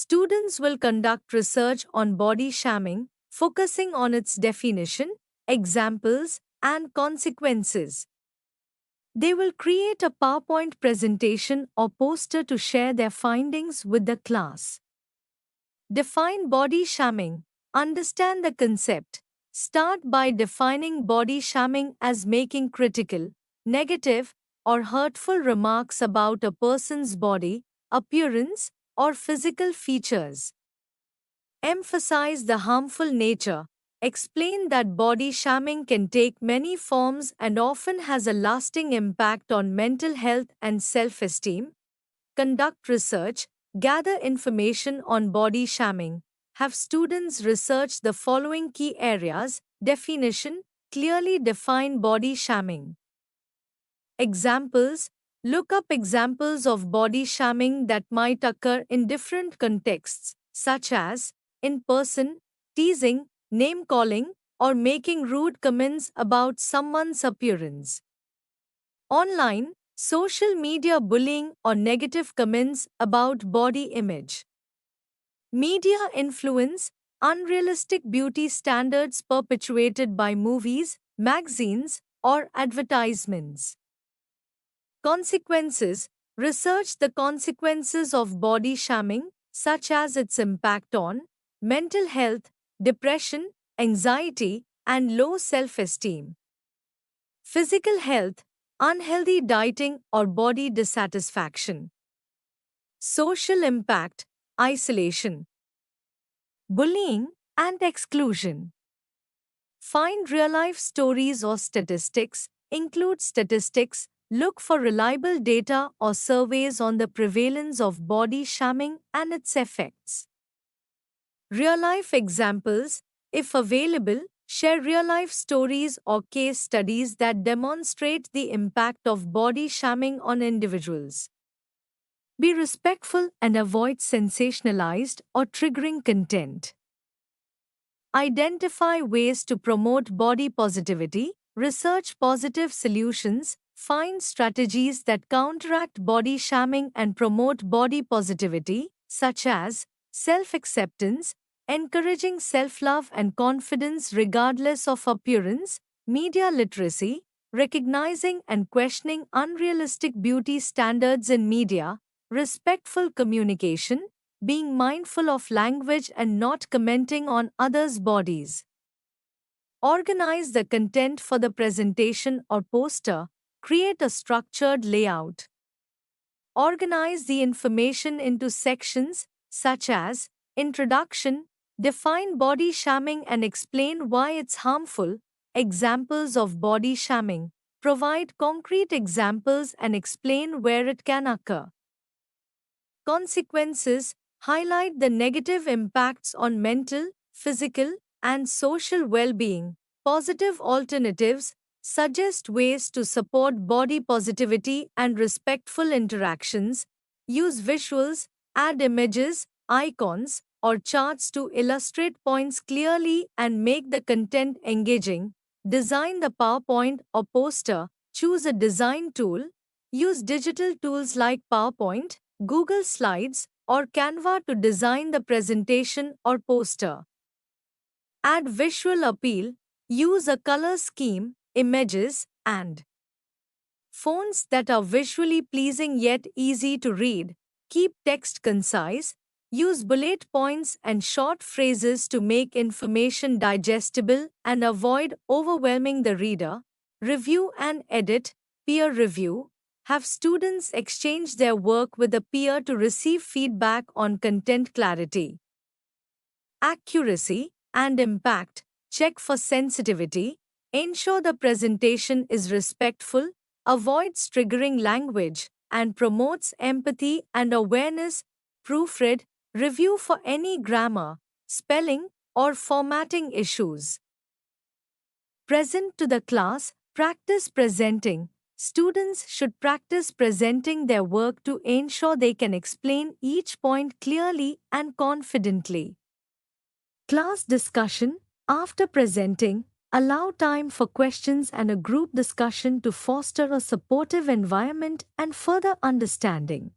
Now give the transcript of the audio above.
Students will conduct research on body shaming, focusing on its definition, examples, and consequences. They will create a PowerPoint presentation or poster to share their findings with the class. Define body shaming. Understand the concept. Start by defining body shaming as making critical, negative, or hurtful remarks about a person's body, appearance, or physical features. Emphasize the harmful nature. Explain that body shaming can take many forms and often has a lasting impact on mental health and self esteem. Conduct research, gather information on body shaming. Have students research the following key areas: definition, clearly define body shaming. Examples, look up examples of body shaming that might occur in different contexts, such as in person, teasing, name calling, or making rude comments about someone's appearance. Online, social media bullying or negative comments about body image. Media influence, unrealistic beauty standards perpetuated by movies, magazines, or advertisements. Consequences, research the consequences of body shaming, such as its impact on mental health, depression, anxiety, and low self esteem. Physical health, unhealthy dieting or body dissatisfaction. Social impact, isolation, bullying, and exclusion. Find real life stories or statistics, include statistics, look for reliable data or surveys on the prevalence of body shaming and its effects. Real life examples, if available, share real life stories or case studies that demonstrate the impact of body shaming on individuals. Be respectful and avoid sensationalized or triggering content. Identify ways to promote body positivity, research positive solutions, find strategies that counteract body shaming and promote body positivity, such as self acceptance, encouraging self love and confidence regardless of appearance, media literacy, recognizing and questioning unrealistic beauty standards in media, respectful communication, being mindful of language and not commenting on others' bodies. Organize the content for the presentation or poster, create a structured layout. Organize the information into sections such as introduction, define body shaming and explain why it's harmful, examples of body shaming, provide concrete examples and explain where it can occur. Consequences, highlight the negative impacts on mental, physical, and social well-being. Positive alternatives, suggest ways to support body positivity and respectful interactions. Use visuals, add images, icons, or charts to illustrate points clearly and make the content engaging. Design the PowerPoint or poster. Choose a design tool. Use digital tools like PowerPoint, Google Slides, or Canva to design the presentation or poster. Add visual appeal. Use a color scheme, images, and fonts that are visually pleasing yet easy to read. Keep text concise. Use bullet points and short phrases to make information digestible and avoid overwhelming the reader. Review and edit, peer review. Have students exchange their work with a peer to receive feedback on content clarity. Accuracy and impact. Check for sensitivity. Ensure the presentation is respectful, avoids triggering language, and promotes empathy and awareness. Proofread, review for any grammar, spelling, or formatting issues. Present to the class, practice presenting. Students should practice presenting their work to ensure they can explain each point clearly and confidently. Class discussion. After presenting, allow time for questions and a group discussion to foster a supportive environment and further understanding.